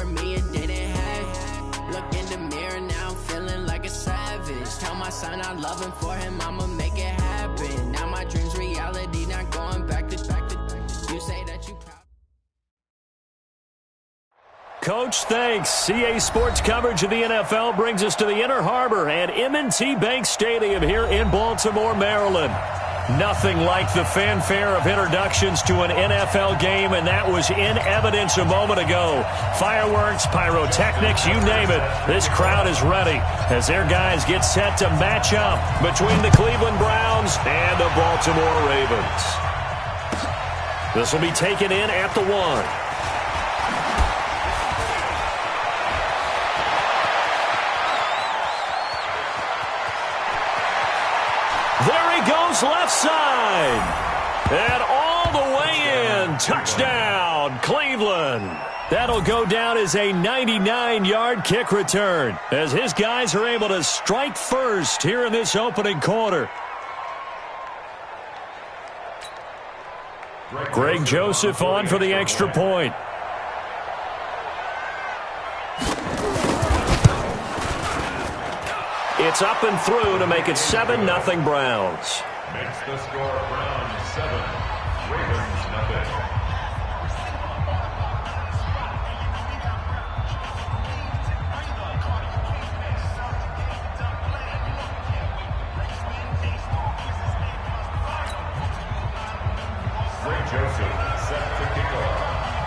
were me and didn't have. Look in the mirror now, I'm feeling like a savage. Tell my son I love him, for him I'ma make it happen. Now my dream's reality, not going back to you say that you proud. Coach, thanks. CA Sports coverage of the NFL brings us to the Inner Harbor and M&T Bank Stadium here in Baltimore, Maryland. Nothing like the fanfare of introductions to an NFL game, and that was in evidence a moment ago. Fireworks, pyrotechnics, you name it. This crowd is ready as their guys get set to match up between the Cleveland Browns and the Baltimore Ravens. This will be taken in at the 1. There he goes, left side. And all the way in. Touchdown, Cleveland. That'll go down as a 99-yard kick return as his guys are able to strike first here in this opening quarter. Greg Joseph on for the extra point. It's up and through to make it 7-0 Browns. Makes the score Browns 7, Ravens nothing.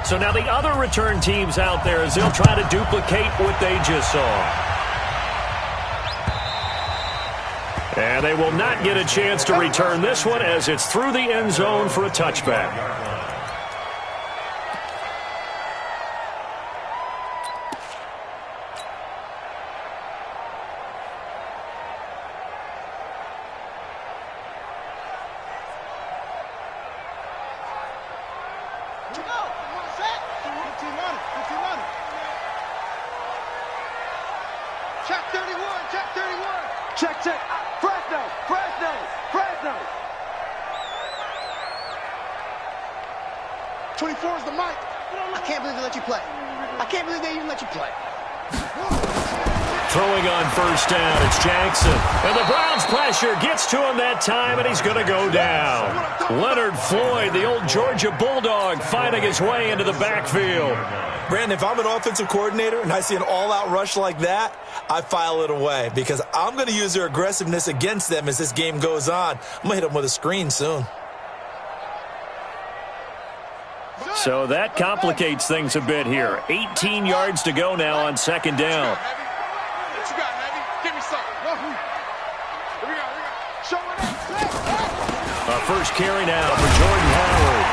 So now the other return teams out there as they'll try to duplicate what they just saw. And they will not get a chance to return this one as it's through the end zone for a touchback. Throwing on first down, it's Jackson. And the Browns pressure gets to him that time, and he's going to go down. Leonard Floyd, the old Georgia Bulldog, finding his way into the backfield. Brandon, if I'm an offensive coordinator and I see an all-out rush like that, I file it away because I'm going to use their aggressiveness against them as this game goes on. I'm going to hit them with a screen soon. So that complicates things a bit here. 18 yards to go now on second down. First carry now for Jordan Howard.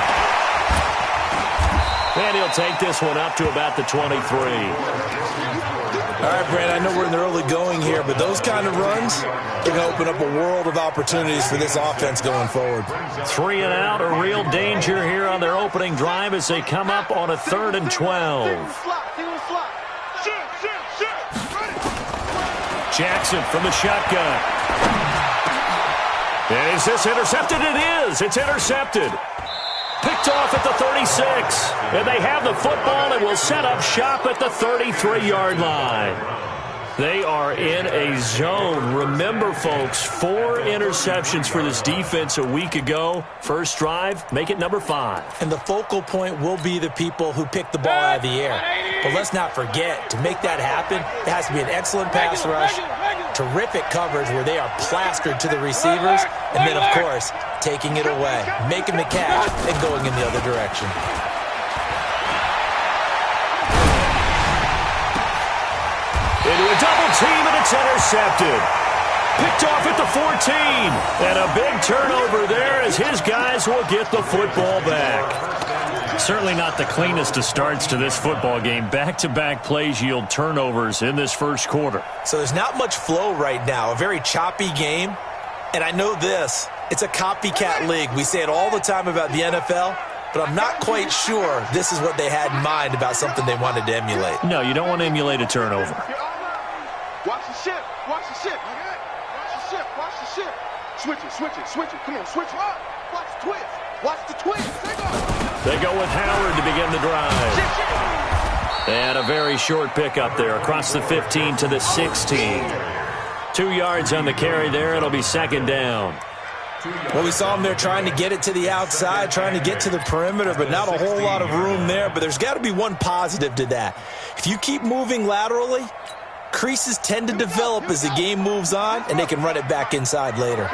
And he'll take this one up to about the 23. All right, Brandon, I know we're in the early going here, but those kind of runs are going to open up a world of opportunities for this offense going forward. 3 and out, a real danger here on their opening drive as they come up on a 3rd and 12. Jackson from the shotgun. And is this intercepted? It is. It's intercepted. Picked off at the 36. And they have the football and will set up shop at the 33-yard line. They are in a zone. Remember, folks, 4 interceptions for this defense a week ago. First drive, make it number 5. And the focal point will be the people who pick the ball out of the air. But let's not forget, to make that happen, it has to be an excellent pass rush, terrific coverage where they are plastered to the receivers, and then, of course, taking it away, making the catch, and going in the other direction. Into a double team, and it's intercepted. Picked off at the 14. And a big turnover there as his guys will get the football back. Certainly not the cleanest of starts to this football game. Back-to-back plays yield turnovers in this first quarter. So there's not much flow right now. A very choppy game. And I know this. It's a copycat league. We say it all the time about the NFL. But I'm not quite sure this is what they had in mind about something they wanted to emulate. No, you don't want to emulate a turnover. Watch the ship. Watch the ship. Watch the ship. Watch the ship. Switch it. Switch it. Switch it. Come on. Switch it. Watch the twist. Watch the twist. They go with Howard to begin the drive. And a very short pickup there across the 15 to the 16. 2 yards on the carry there. It'll be second down. Well, we saw him there trying to get it to the outside, trying to get to the perimeter, but not a whole lot of room there. But there's got to be one positive to that. If you keep moving laterally, creases tend to develop as the game moves on, and they can run it back inside later.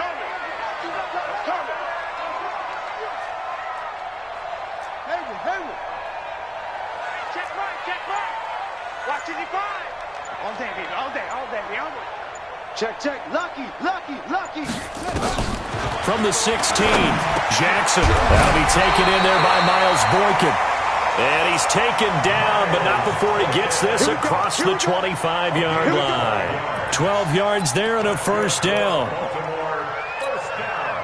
Check, check. Lucky. From the 16, Jackson. That'll be taken in there by Miles Boykin. And he's taken down, but not before he gets this across the 25-yard line. 12 yards there and a first down. Baltimore, first down.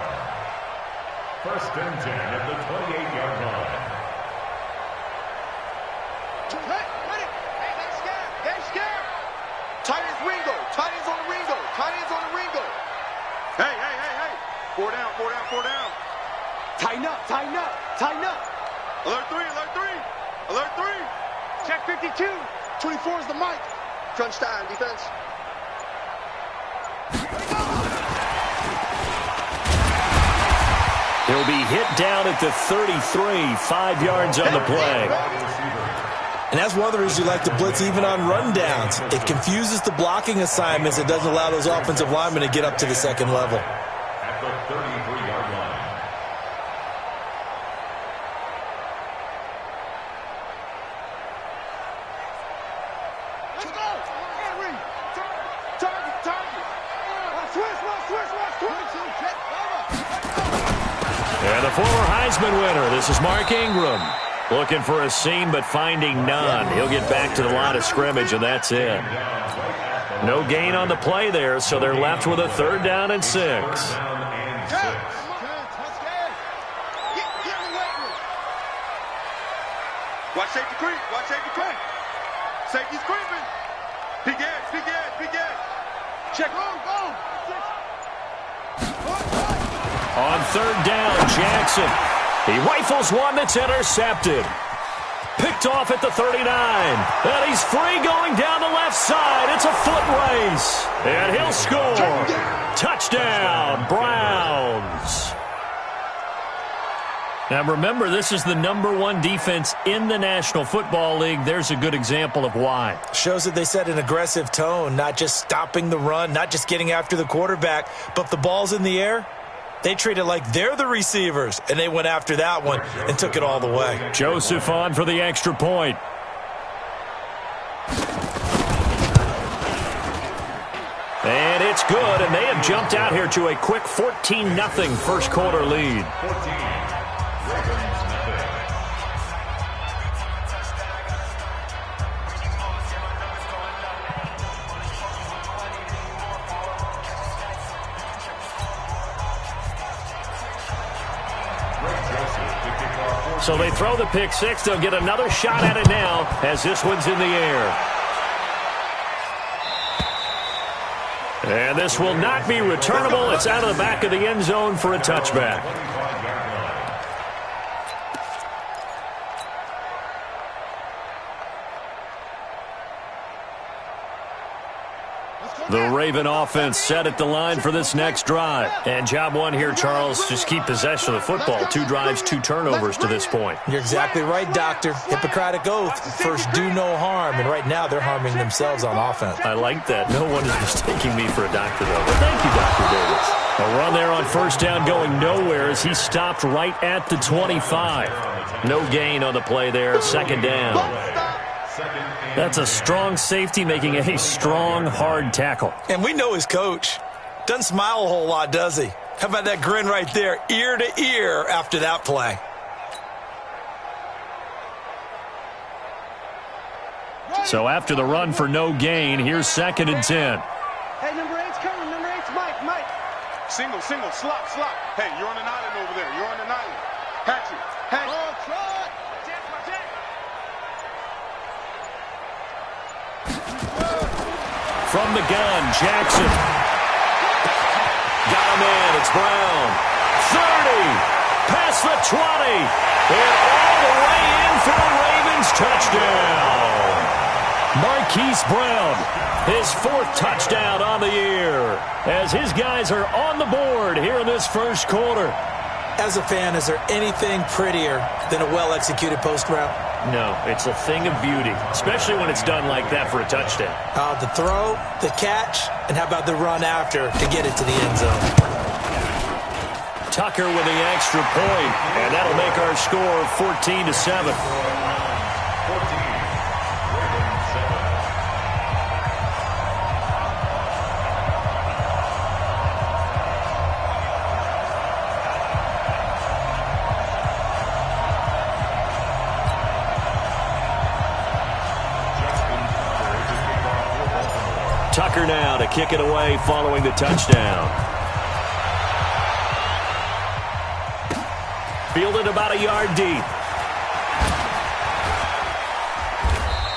First and 10 at the 28-yard line. Hey, scared. Tight ends Ringo. Tight ends on the Ringo. Hey. 4 down. Tighten up. Alert 3. Check 52. 24 is the mic. Crunch time, defense. He'll be hit down at the 33, 5 yards on the play. And that's one of the reasons you like to blitz even on rundowns. It confuses the blocking assignments. It doesn't allow those offensive linemen to get up to the second level. At the 33-yard line. Let's go. Henry. Target. Switch. And the former Heisman winner, this is Mark Ingram. Looking for a seam, but finding none. He'll get back to the line of scrimmage, and that's it. No gain on the play there, so they're left with a 3rd down and 6. Watch safety creep. Safety's creeping. Big edge. Check. Go. On 3rd down, Jackson. He rifles one that's intercepted. Picked off at the 39. And he's free going down the left side. It's a foot race. And he'll score. Touchdown, Browns. Now remember, this is the #1 defense in the National Football League. There's a good example of why. Shows that they set an aggressive tone, not just stopping the run, not just getting after the quarterback, but if the ball's in the air, they treat it like they're the receivers, and they went after that one and took it all the way. Joseph on for the extra point. And it's good, and they have jumped out here to a quick 14-0 first quarter lead. 14. So they throw the pick six. They'll get another shot at it now as this one's in the air. And this will not be returnable. It's out of the back of the end zone for a touchback. The Raven offense set at the line for this next drive. And job one here, Charles, just keep possession of the football. 2 drives, 2 turnovers to this point. You're exactly right, Doctor. Hippocratic oath. First, do no harm. And right now, they're harming themselves on offense. I like that. No one is mistaking me for a doctor, though. But thank you, Dr. Davis. A run there on first down going nowhere as he stopped right at the 25. No gain on the play there. Second down. That's a strong safety making a strong, hard tackle. And we know his coach. Doesn't smile a whole lot, does he? How about that grin right there, ear to ear after that play? So after the run for no gain, here's 2nd and 10. Hey, number 8's coming. Number 8's Mike. Single, slot. Hey, you're on an island over there. Hatchet. From the gun, Jackson. Got him in. It's Brown. 30. Past the 20. And all the way in for the Ravens touchdown. Marquise Brown, his 4th touchdown on the year, as his guys are on the board here in this first quarter. As a fan, is there anything prettier than a well-executed post route? No, it's a thing of beauty, especially when it's done like that for a touchdown. The throw, the catch, and how about the run after to get it to the end zone? Tucker with the extra point, and that'll make our score 14-7. Tucker now to kick it away following the touchdown. Fielded about a yard deep.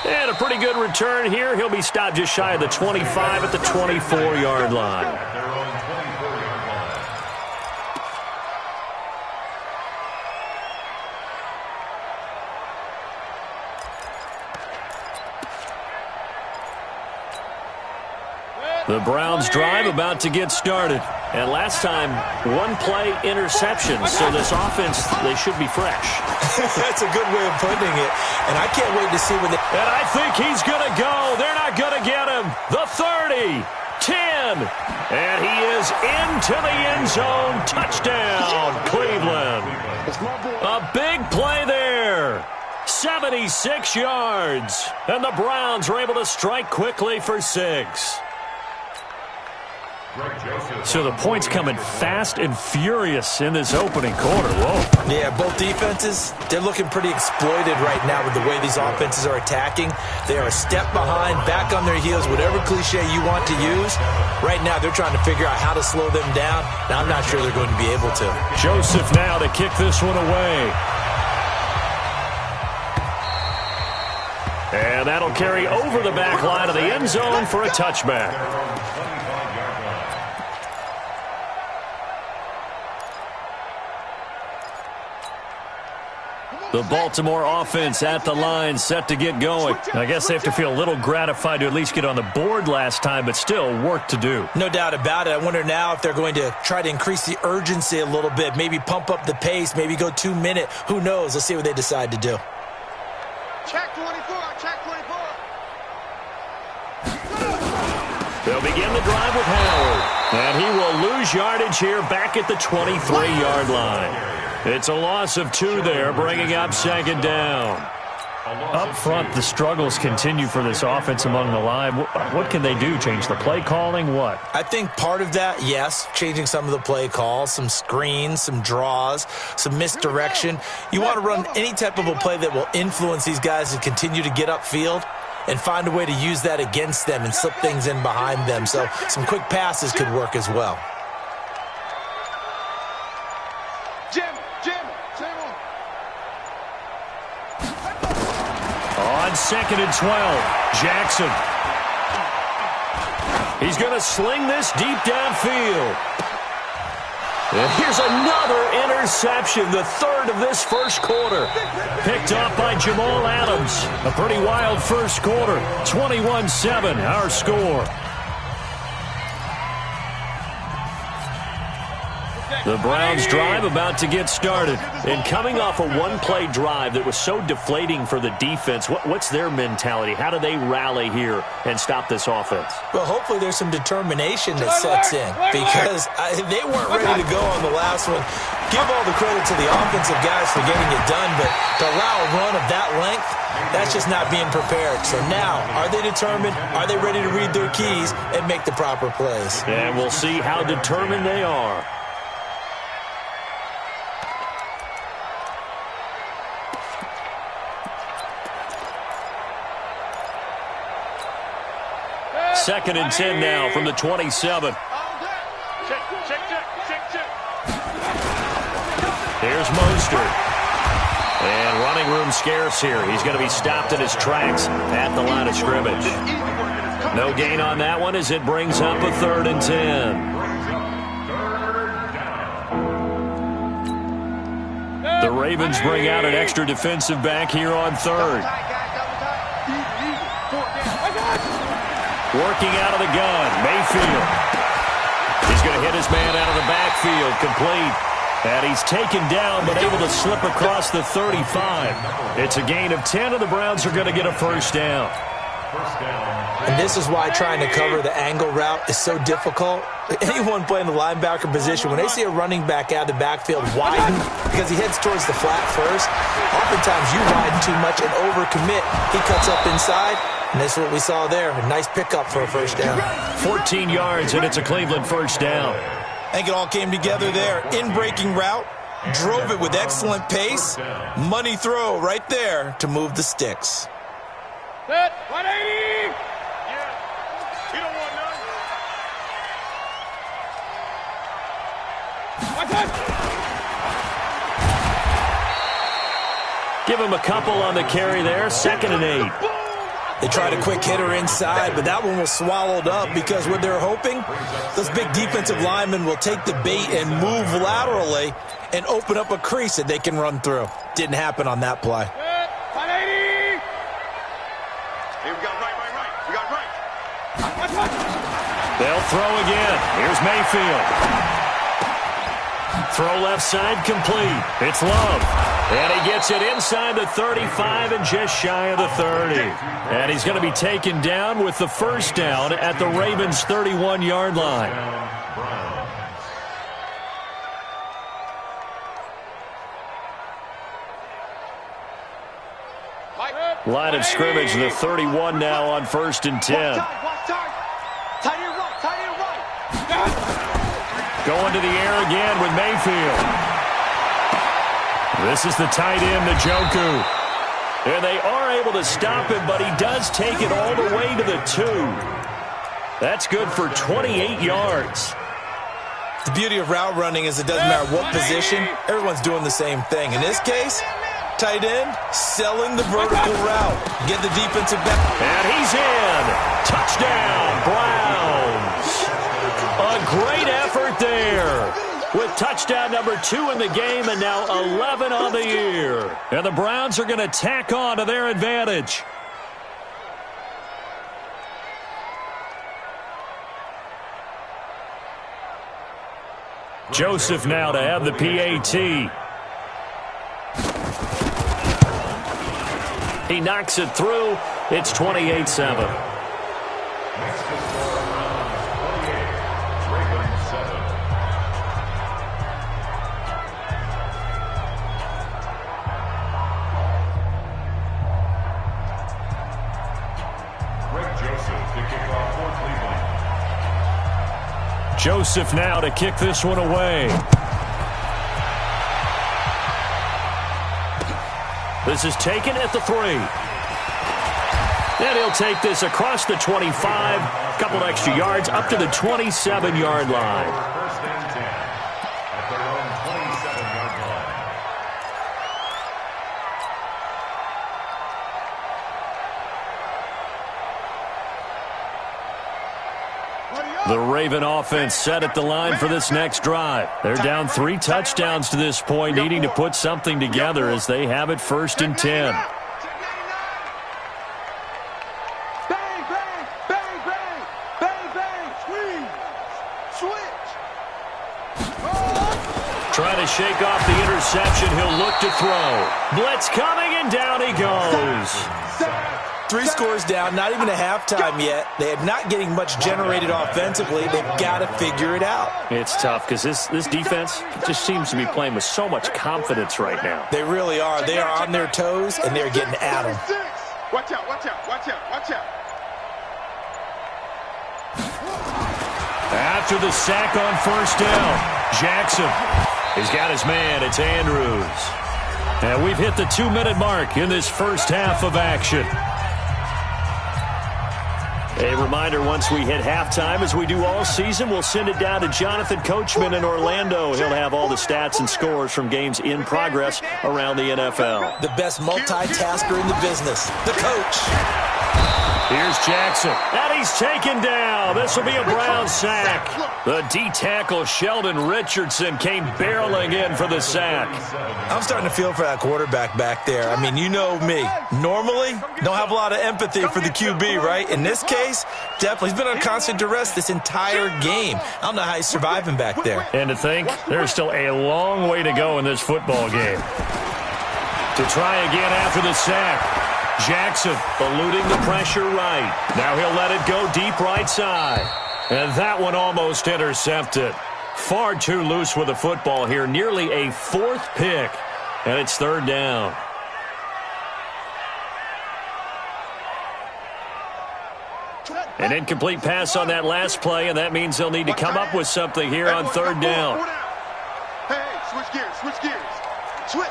And a pretty good return here. He'll be stopped just shy of the 25 at the 24-yard line. The Browns drive about to get started. And last time, 1-play interception. So this offense, they should be fresh. That's a good way of putting it. And I can't wait to see when they... And I think he's going to go. They're not going to get him. The 30, 10. And he is into the end zone. Touchdown, Cleveland. A big play there. 76 yards. And the Browns are able to strike quickly for 6. So the points coming fast and furious in this opening quarter. Whoa. Yeah, both defenses, they're looking pretty exploited right now with the way these offenses are attacking. They are a step behind, back on their heels, whatever cliche you want to use. Right now, they're trying to figure out how to slow them down. Now, I'm not sure they're going to be able to. Joseph now to kick this one away. And that'll carry over the back line of the end zone for a touchback. The Baltimore offense at the line, set to get going. I guess they have to feel a little gratified to at least get on the board last time, but still work to do. No doubt about it. I wonder now if they're going to try to increase the urgency a little bit, maybe pump up the pace, maybe go 2-minute. Who knows? Let's see what they decide to do. Check 24, check 24. They'll begin the drive with Howard. And he will lose yardage here back at the 23-yard line. It's a loss of 2 there, bringing up second down. Up front, the struggles continue for this offense among the line. What can they do? Change the play calling? What? I think part of that, yes, changing some of the play calls, some screens, some draws, some misdirection. You want to run any type of a play that will influence these guys to continue to get upfield and find a way to use that against them and slip things in behind them. So some quick passes could work as well. On 2nd and 12, Jackson. He's going to sling this deep downfield. And here's another interception, the 3rd of this first quarter. Picked off by Jamal Adams. A pretty wild first quarter. 21-7, our score. The Browns drive about to get started. And coming off a 1-play drive that was so deflating for the defense, what's their mentality? How do they rally here and stop this offense? Well, hopefully there's some determination that sets in because they weren't ready to go on the last one. Give all the credit to the offensive guys for getting it done, but to allow a run of that length, that's just not being prepared. So now, are they determined? Are they ready to read their keys and make the proper plays? And we'll see how determined they are. Second and 10 now from the 27. Here's Mostert. And running room scarce here. He's going to be stopped in his tracks at the line of scrimmage. No gain on that one as it brings up a 3rd and 10. The Ravens bring out an extra defensive back here on 3rd. Working out of the gun, Mayfield. He's going to hit his man out of the backfield, complete. And he's taken down, but able to slip across the 35. It's a gain of 10, and the Browns are going to get a first down. And this is why trying to cover the angle route is so difficult. Anyone playing the linebacker position, when they see a running back out of the backfield widen because he heads towards the flat first, oftentimes you widen too much and overcommit. He cuts up inside, and this is what we saw there. A nice pickup for a first down. 14 yards, and it's a Cleveland first down. I think it all came together there. In-breaking route, drove it with excellent pace. Money throw right there to move the sticks. Set, 180! Yeah, he don't want none. Give him a couple on the carry there, 2nd and 8. They tried a quick hitter inside, but that one was swallowed up because what they're hoping, those big defensive linemen will take the bait and move laterally and open up a crease that they can run through. Didn't happen on that play. Hey, we got right. We got right. They'll throw again. Here's Mayfield. Throw left side complete. It's Love. And he gets it inside the 35 and just shy of the 30. And he's going to be taken down with the first down at the Ravens' 31-yard line. Line of scrimmage, the 31 now on 1st and 10. Going to the air again with Mayfield. This is the tight end, Njoku. And they are able to stop him, but he does take it all the way to the 2. That's good for 28 yards. The beauty of route running is it doesn't matter what position, everyone's doing the same thing. In this case, tight end selling the vertical route. Get the defensive back. And he's in. Touchdown, Browns. A great effort there. With touchdown number 2 in the game and now 11 on the year. And the Browns are going to tack on to their advantage. Joseph now to have the PAT. He knocks it through. It's 28-7. Joseph now to kick this one away. This is taken at the 3. And he'll take this across the 25. A couple extra yards up to the 27-yard line. First and 10 at their own 27-yard line. The Raven offense set at the line for this next drive. They're down 3 touchdowns to this point, needing to put something together as they have it 1st and 10. Trying to shake off the interception. He'll look to throw. Blitz coming, and down he goes. 3 scores down, not even a halftime yet. They are not getting much generated offensively. They've got to figure it out. It's tough because this defense just seems to be playing with so much confidence right now. They really are. They are on their toes, and they're getting at them. Watch out, watch out, watch out, watch out. After the sack on 1st down, Jackson. He's got his man. It's Andrews. And we've hit the 2-minute mark in this first half of action. A reminder, once we hit halftime, as we do all season, we'll send it down to Jonathan Coachman in Orlando. He'll have all the stats and scores from games in progress around the NFL. The best multitasker in the business, the coach. Here's Jackson, and he's taken down. This will be a Brown sack. The D-tackle Sheldon Richardson came barreling in for the sack. I'm starting to feel for that quarterback back there. I mean, you know me. Normally, don't have a lot of empathy for the QB, right? In this case, definitely. He's been on constant duress this entire game. I don't know how he's surviving back there. And to think, there's still a long way to go in this football game. To try again after the sack. Jackson eluding the pressure right. Now he'll let it go deep right side. And that one almost intercepted. Far too loose with the football here. Nearly a fourth pick. And it's third down. An incomplete pass on that last play, and that means they'll need to come up with something here on third down. Hey, switch gears, switch gears. Switch.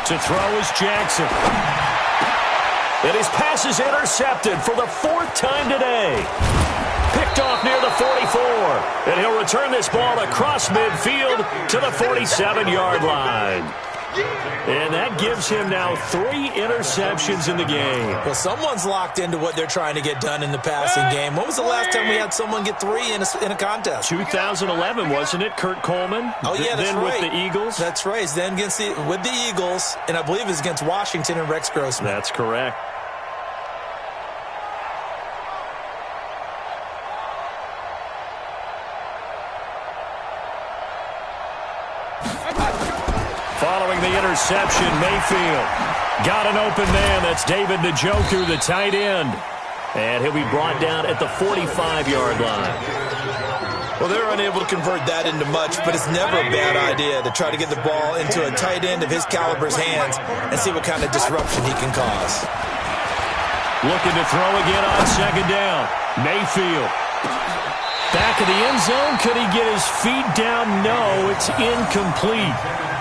To throw is Jackson. And his pass is intercepted for the fourth time today. Picked off near the 44. And he'll return this ball across midfield to the 47-yard line. And that gives him now 3 interceptions in the game. Well, someone's locked into what they're trying to get done in the passing game. When was the last time we had someone get 3 in a contest? 2011, wasn't it? Kurt Coleman? Oh, yeah, that's then right. With the Eagles? That's right. Then with the Eagles, and I believe it's against Washington and Rex Grossman. That's correct. Following the interception, Mayfield got an open man. That's David Njoku, the tight end. And he'll be brought down at the 45-yard line. Well, they're unable to convert that into much, but it's never a bad idea to try to get the ball into a tight end of his caliber's hands and see what kind of disruption he can cause. Looking to throw again on second down. Mayfield. Back of the end zone. Could he get his feet down? No, it's incomplete.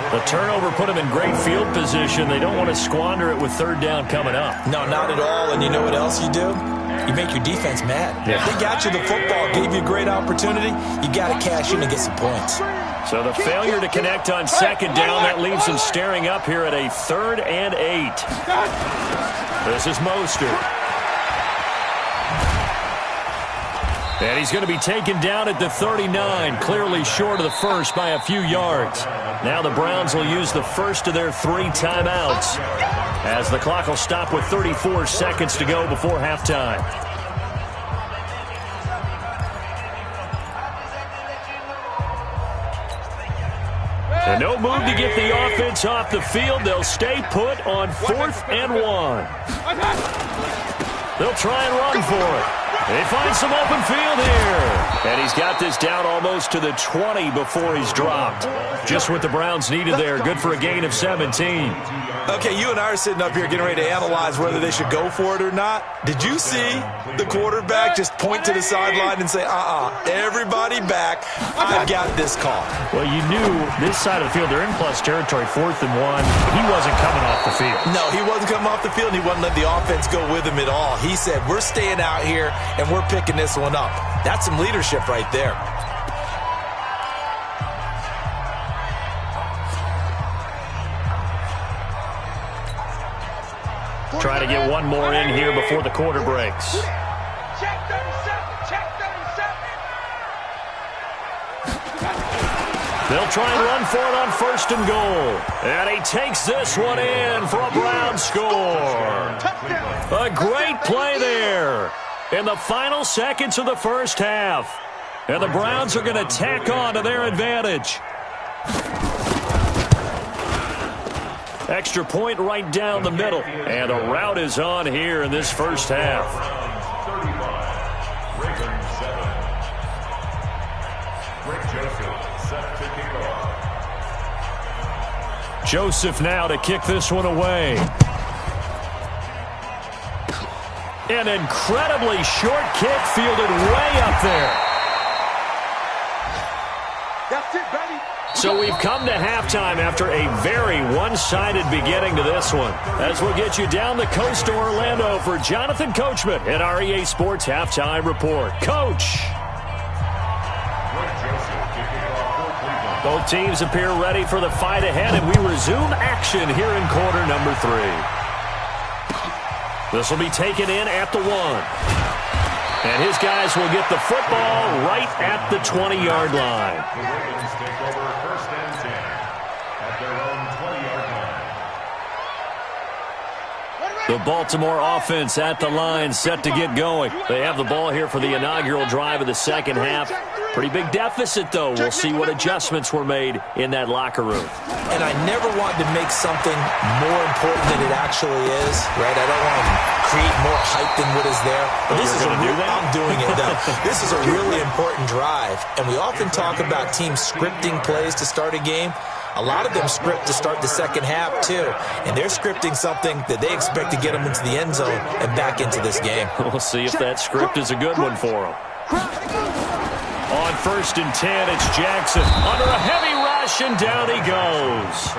The turnover put him in great field position. They don't want to squander it with third down coming up. No, not at all. And you know what else you do? You make your defense mad. Yeah. They got you the football, gave you a great opportunity. You got to cash in and get some points. So the failure to connect on second down, that leaves him staring up here at a 3rd and 8. This is Mostert. And he's going to be taken down at the 39, clearly short of the first by a few yards. Now the Browns will use the first of their 3 timeouts, as the clock will stop with 34 seconds to go before halftime. And no move to get the offense off the field. They'll stay put on 4th and 1. They'll try and run for it. They find some open field here. And he's got this down almost to the 20 before he's dropped. Just what the Browns needed there. Good for a gain of 17. Okay, you and I are sitting up here getting ready to analyze whether they should go for it or not. Did you see the quarterback just point to the sideline and say, everybody back, I've got this call? Well, you knew this side of the field, they're in plus territory, 4th and 1. He wasn't coming off the field. No, he wasn't coming off the field, and he wasn't letting the offense go with him at all. He said, we're staying out here, and we're picking this one up. That's some leadership right there. Trying to get one more in here before the quarter breaks. Check 37, check 37. They'll try and run for it on 1st and goal. And he takes this one in for a Brown score. A great play there in the final seconds of the first half. And the Browns are going to tack on to their advantage. Extra point right down the middle. And a rout is on here in this first half. 35, Ravens 7. Greg Joseph set to kick off. Joseph now to kick this one away. An incredibly short kick fielded way up there. That's it, baby. So we we've come to halftime after a very one-sided beginning to this one. As we'll get you down the coast to Orlando for Jonathan Coachman at our EA Sports Halftime Report. Coach! Both teams appear ready for the fight ahead, and we resume action here in quarter number 3. This will be taken in at the 1. And his guys will get the football right at the 20-yard line. The Ravens take over 1st and 10 at their own 20-yard line. The Baltimore offense at the line, set to get going. They have the ball here for the inaugural drive of the second half. Pretty big deficit, though. We'll see what adjustments were made in that locker room. And I never want to make something more important than it actually is, right? I don't want to create more hype than what is there. But this is I'm doing it, though. This is a really important drive. And we often talk about teams scripting plays to start a game. A lot of them script to start the second half, too. And they're scripting something that they expect to get them into the end zone and back into this game. We'll see if that script is a good one for them. On 1st and 10, it's Jackson under a heavy rush, and down he goes.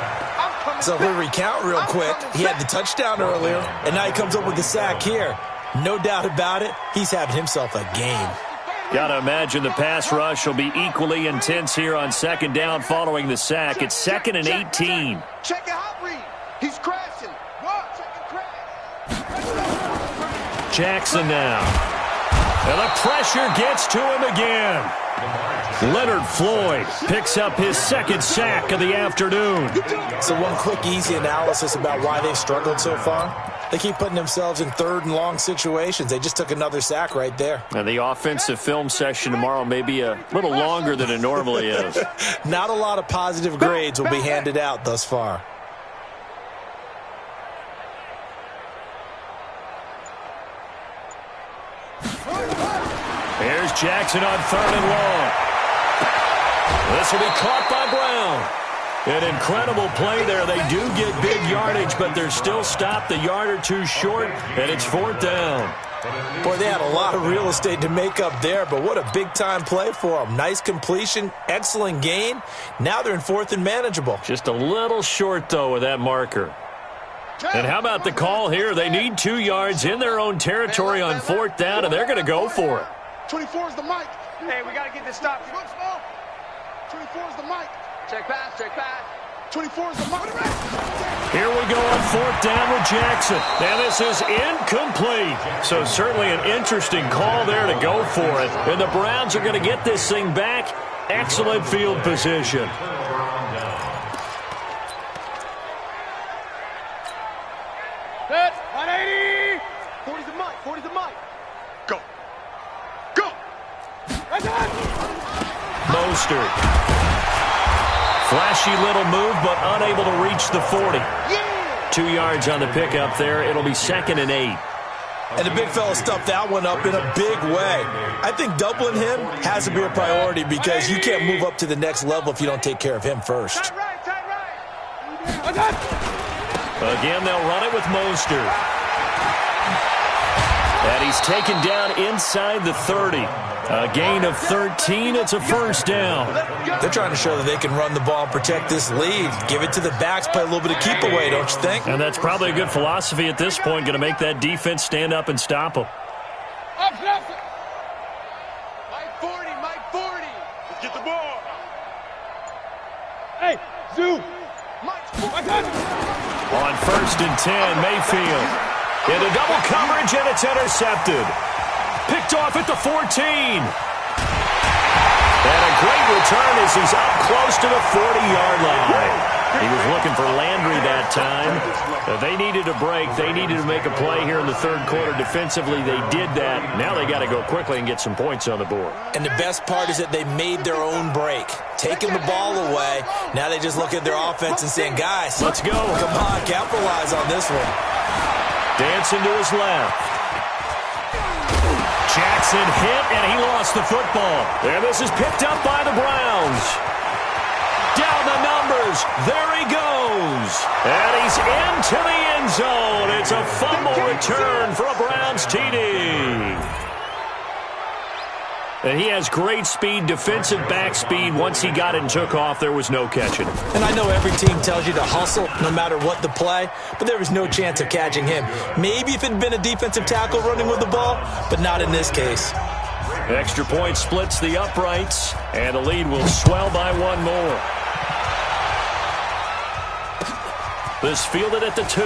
So if we recount real quick, he had the touchdown earlier, and now he comes up with the sack here. No doubt about it, he's having himself a game. Got to imagine the pass rush will be equally intense here on 2nd down following the sack. It's 2nd and 18. Check it out, Reed. He's crashing. Check and crash. Jackson now. And the pressure gets to him again. Leonard Floyd picks up his 2nd sack of the afternoon. So one quick, easy analysis about why they've struggled so far. They keep putting themselves in 3rd and long situations. They just took another sack right there. And the offensive film session tomorrow may be a little longer than it normally is. Not a lot of positive grades will be handed out thus far. Here's Jackson on 3rd and long. This will be caught by Brown. An incredible play there. They do get big yardage, but they're still stopped a yard or two short, and it's 4th down. Boy, they had a lot of real estate to make up there, but what a big-time play for them. Nice completion, excellent gain. Now they're in 4th and manageable. Just a little short, though, with that marker. And how about the call here? They need 2 yards in their own territory on 4th down, and they're going to go for it. 24 is the mic. Hey, we got to get this stop. 24 is the mic. Check pass, check pass. 24 is the mic. Here we go on 4th down with Jackson. And this is incomplete. So certainly an interesting call there to go for it. And the Browns are going to get this thing back. Excellent field position. That's 180. 40's the mic, 40's the mic. Go. Go. Mostert. Flashy little move, but unable to reach the 40. 2 yards on the pickup there. It'll be 2nd and 8. And the big fella stuffed that one up in a big way. I think doubling him has to be a priority because you can't move up to the next level if you don't take care of him first. Again, they'll run it with Mostert. And he's taken down inside the 30. A gain of 13. It's a 1st down. They're trying to show that they can run the ball and protect this lead. Give it to the backs, play a little bit of keep away, don't you think? And that's probably a good philosophy at this point, going to make that defense stand up and stop them. Mike 40, Mike 40. Let's get the ball. Hey, Zoo. Mike 40. On 1st and 10, Mayfield. Into double coverage, and it's intercepted. Picked off at the 14. And a great return as he's up close to the 40-yard line. He was looking for Landry that time. They needed a break. They needed to make a play here in the 3rd quarter. Defensively, they did that. Now they got to go quickly and get some points on the board. And the best part is that they made their own break. Taking the ball away. Now they just look at their offense and saying, guys, let's go. Come on, capitalize on this one. Dancing to his left. Jackson hit, and he lost the football. And this is picked up by the Browns. Down the numbers. There he goes. And he's into the end zone. It's a fumble return for a Browns TD. And he has great speed, defensive back speed. Once he got it and took off, there was no catching him. And I know every team tells you to hustle no matter what the play, but there was no chance of catching him. Maybe if it had been a defensive tackle running with the ball, but not in this case. Extra point splits the uprights, and the lead will swell by one more. This fielded at the 2.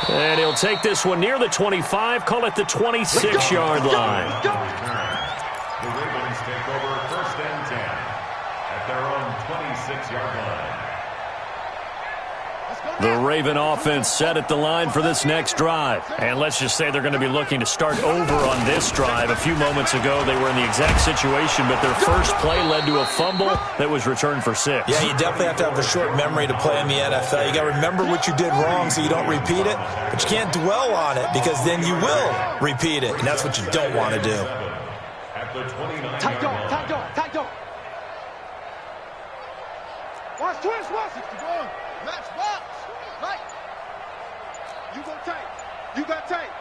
And he'll take this one near the 25, call it the 26-yard line. The Ravens take over 1st and 10 at their own 26-yard line. The Raven offense set at the line for this next drive. And let's just say they're going to be looking to start over on this drive. A few moments ago, they were in the exact situation, but their first play led to a fumble that was returned for 6. Yeah, you definitely have to have a short memory to play in the NFL. You got to remember what you did wrong so you don't repeat it, but you can't dwell on it because then you will repeat it, and that's what you don't want to do. At the 29-yard Tight dog, line. tight dog, tight dog. Watch, twist, watch. Match box. Right. You go tight. You got tight.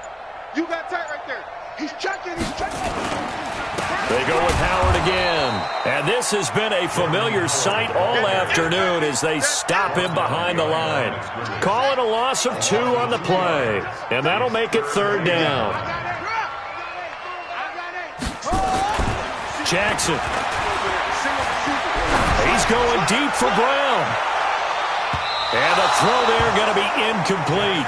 You got tight right there. He's checking, he's checking. They go with Howard again. And this has been a familiar sight all afternoon as they stop him behind the line. Call it a loss of 2 on the play. And that'll make it 3rd down. Jackson. He's going deep for Brown. And the throw there going to be incomplete.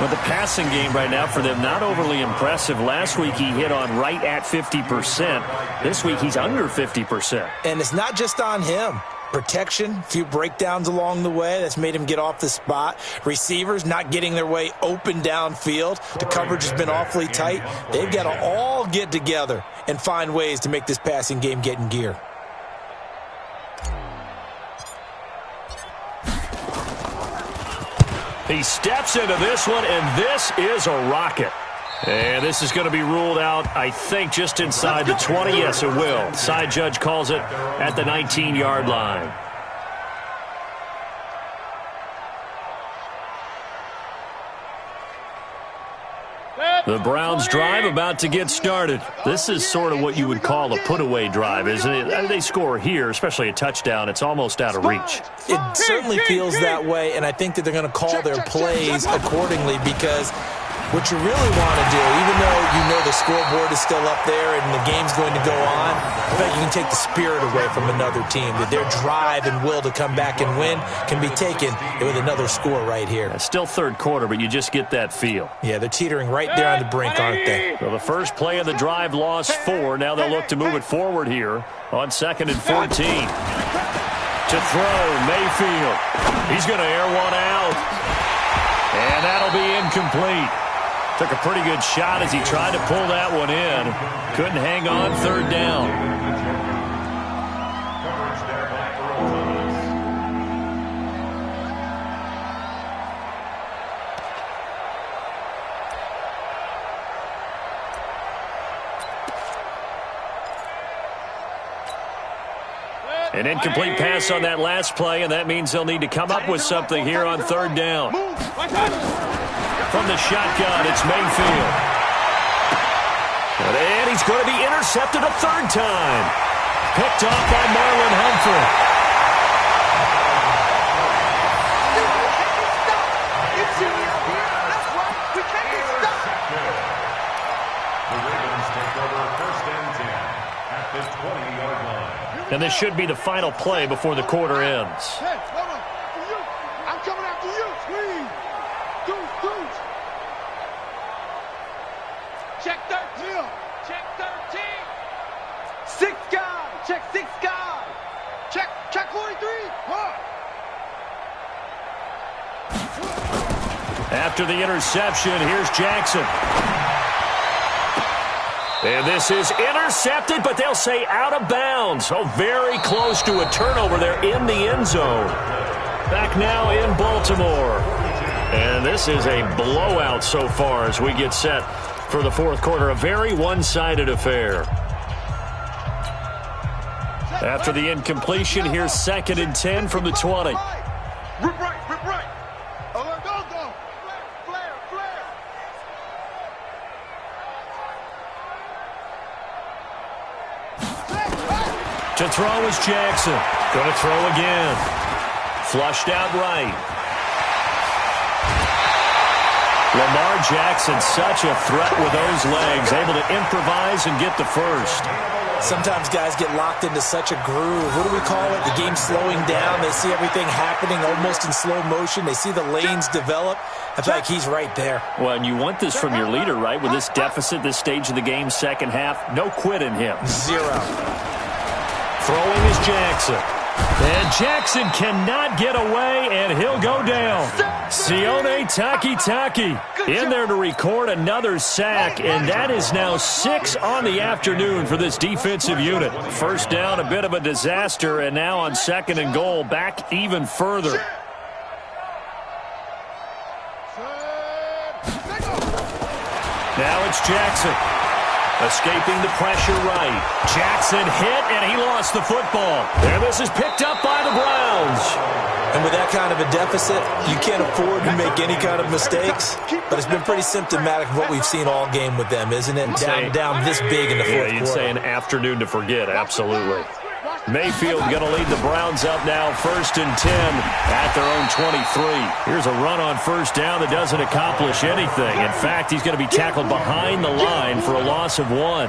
But the passing game right now for them, not overly impressive. Last week he hit on right at 50%. This week he's under 50%. And it's not just on him. Protection, a few breakdowns along the way. That's made him get off the spot. Receivers not getting their way open downfield. The coverage has been awfully tight. They've got to all get together and find ways to make this passing game get in gear. He steps into this one, and this is a rocket. And this is going to be ruled out, I think, just inside the 20. Yes, it will. Side judge calls it at the 19-yard line. The Browns drive about to get started. This is sort of what you would call a put-away drive, isn't it? They score here, especially a touchdown. It's almost out of reach. It certainly feels that way, and I think that they're going to call their plays accordingly because what you really want to do, even though you know the scoreboard is still up there and the game's going to go on, I bet you can take the spirit away from another team. That their drive and will to come back and win can be taken with another score right here. It's still 3rd quarter, but you just get that feel. Yeah, they're teetering right there on the brink, aren't they? So the first play of the drive lost 4. Now they'll look to move it forward here on 2nd and 14. To throw, Mayfield. He's going to air one out. And that'll be incomplete. Took a pretty good shot as he tried to pull that one in. Couldn't hang on, 3rd down. Coverage there by Earl Thomas. An incomplete pass on that last play, and that means they'll need to come up with something here on 3rd down. From the shotgun, it's Mayfield. And he's going to be intercepted a 3rd time. Picked off by Marlon Humphrey. The Ravens take over 1st and 10 at the 20-yard line. And this should be the final play before the quarter ends. Hey, I'm coming after you. Squeeze. Deuce. Check 13. Check 13. 6 guy. Check 6 guy. Check 43. After the interception, here's Jackson. And this is intercepted, but they'll say out of bounds. So very close to a turnover there in the end zone. Back now in Baltimore. And this is a blowout so far as we get set for the 4th quarter. A very one-sided affair. After the incompletion, here's 2nd and 10 from the 20. Rip right. Go. Flare. To throw is Jackson. Going to throw again. Flushed out right. Lamar Jackson, such a threat with those legs, able to improvise and get the first. Sometimes guys get locked into such a groove. What do we call it? The game slowing down. They see everything happening almost in slow motion. They see the lanes develop. I feel like he's right there. Well, and you want this from your leader, right? With this deficit, this stage of the game, second half, no quit in him. 0. Throwing is Jackson. And Jackson cannot get away, and he'll go down. Sione Takitaki in there to record another sack, and that is now 6 on the afternoon for this defensive unit. First down, a bit of a disaster, and now on 2nd and goal, back even further. Now it's Jackson. Escaping the pressure right. Jackson hit, and he lost the football. And this is picked up by the Browns. And with that kind of a deficit, you can't afford to make any kind of mistakes. But it's been pretty symptomatic of what we've seen all game with them, isn't it? Down this big in the fourth quarter. You'd say an afternoon to forget, absolutely. Mayfield going to lead the Browns up now, 1st and 10 at their own 23. Here's a run on first down that doesn't accomplish anything. In fact, he's going to be tackled behind the line for a loss of 1.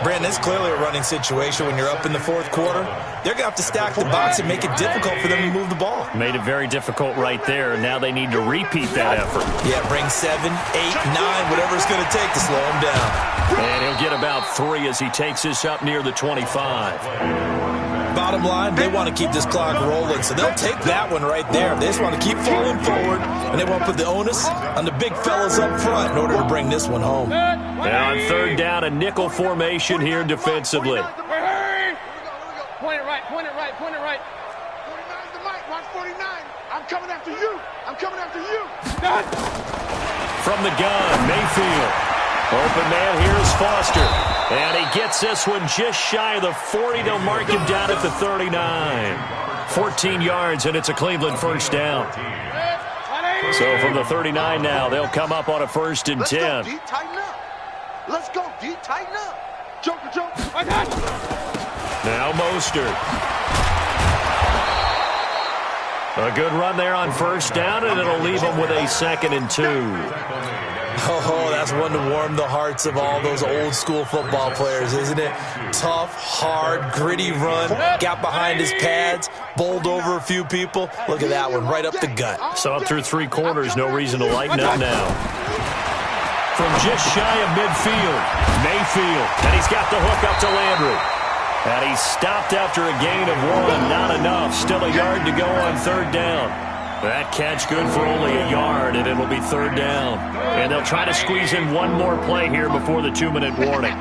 Brandon, it's clearly a running situation when you're up in the fourth quarter. They're going to have to stack the box and make it difficult for them to move the ball. Made it very difficult right there. Now they need to repeat that effort. Yeah, bring 7, 8, 9, whatever it's going to take to slow him down. And he'll get about 3 as he takes this up near the 25. Bottom line, they want to keep this clock rolling, so they'll take that one right there. They just want to keep falling forward, and they want to put the onus on the big fellas up front in order to bring this one home. And on 3rd down, a nickel formation here defensively. Point it right, point it right, point it right. 49's the mic, watch 49. I'm coming after you. I'm coming after you. From the gun, Mayfield. Open man here is Foster. And he gets this one just shy of the 40. They'll mark him down at the 39. 14 yards, and it's a Cleveland first down. So from the 39 now, they'll come up on a 1st and 10. Let's go, D, tighten up. Let's go, D, tighten up. Joker, Joker. Now Mostert. A good run there on first down, and it'll leave them with a 2nd and 2. Oh, that's one to warm the hearts of all those old school football players, isn't it? Tough, hard, gritty run, got behind his pads, bowled over a few people. Look at that one, right up the gut. So up through 3 quarters, no reason to lighten up now. From just shy of midfield, Mayfield, and he's got the hook up to Landry. And he stopped after a gain of 1, not enough. Still a yard to go on 3rd down. That catch good for only a yard, and it'll be 3rd down. And they'll try to squeeze in one more play here before the 2-minute warning.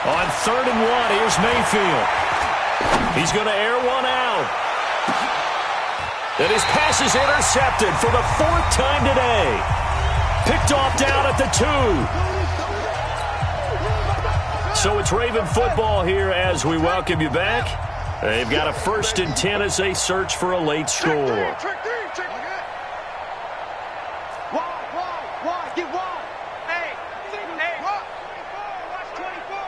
On 3rd and 1, here's Mayfield. He's going to air one out. And his pass is intercepted for the 4th time today. Picked off down at the 2. So it's Raven football here as we welcome you back. They've got a 1st and 10 as they search for a late score. Wide, get wide. Hey, watch 24.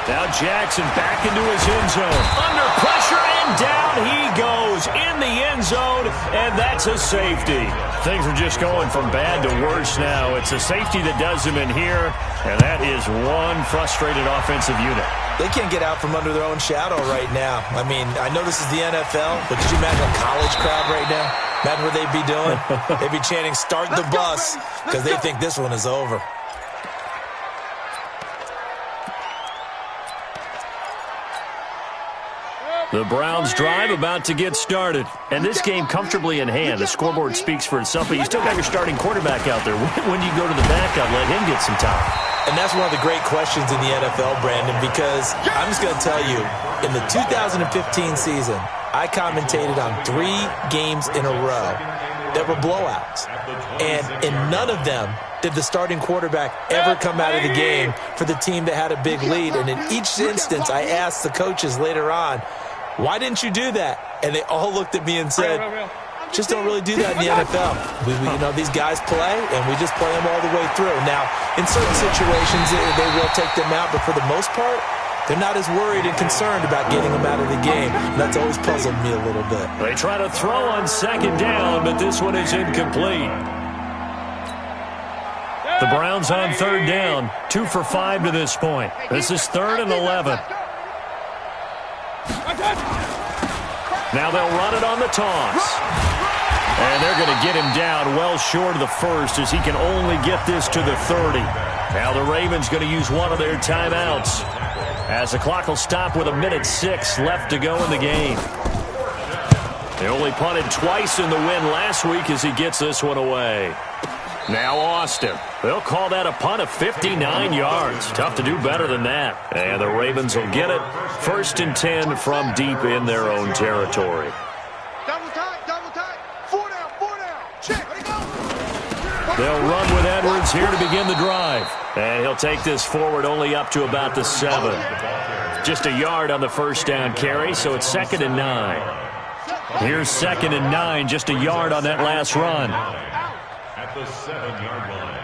Now Jackson back into his end zone. Under pressure, and down he goes in the end zone, and that's a safety. Things are just going from bad to worse now. It's a safety that does them in here, and that is one frustrated offensive unit. They can't get out from under their own shadow right now. I mean, I know this is the NFL, but could you imagine a college crowd right now? Imagine what they'd be doing. They'd be chanting, "Start the bus," because they think this one is over. The Browns drive about to get started. And this game comfortably in hand. The scoreboard speaks for itself, but you still got your starting quarterback out there. When do you go to the backup, let him get some time? And that's one of the great questions in the NFL, Brandon, because I'm just going to tell you, in the 2015 season, I commentated on 3 games in a row that were blowouts. And in none of them did the starting quarterback ever come out of the game for the team that had a big lead. And in each instance, I asked the coaches later on, why didn't you do that? And they all looked at me and said, just don't really do that in the NFL. You know, these guys play, and we just play them all the way through. Now, in certain situations, they will take them out, but for the most part, they're not as worried and concerned about getting them out of the game. And that's always puzzled me a little bit. They try to throw on second down, but this one is incomplete. The Browns on third down, 2 for 5 to this point. This is 3rd and 11. Now they'll run it on the toss. And they're going to get him down well short of the first as he can only get this to the 30. Now the Ravens going to use one of their timeouts as the clock will stop with 1:06 left to go in the game. They only punted twice in the win last week as he gets this one away. Now Austin. They'll call that a punt of 59 yards. Tough to do better than that. And the Ravens will get it. 1st and 10 from deep in their own territory. Double tight. 4 down. Check. Ready, go. They'll run with Edwards here to begin the drive. And he'll take this forward only up to about the 7. Just a yard on the first down carry, so it's 2nd and 9. Here's 2nd and 9, just a yard on that last run. At the 7-yard line.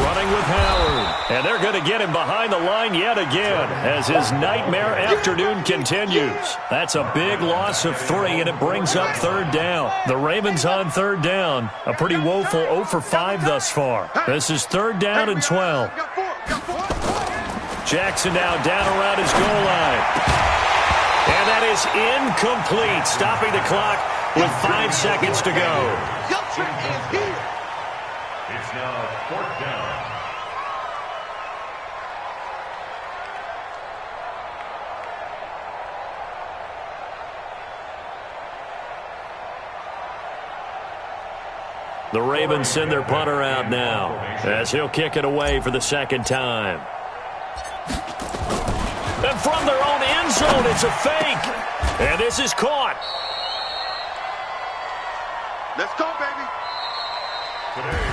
Running with Howard. And they're going to get him behind the line yet again as his nightmare afternoon continues. That's a big loss of 3, and it brings up 3rd down. The Ravens on 3rd down. A pretty woeful 0 for 5 thus far. This is 3rd down and 12. Jackson now down around his goal line. And that is incomplete, stopping the clock with 5 seconds to go. It's now 4th down. The Ravens send their punter out now as he'll kick it away for the 2nd time. And from their own end zone, it's a fake. And this is caught. Let's go, baby. Today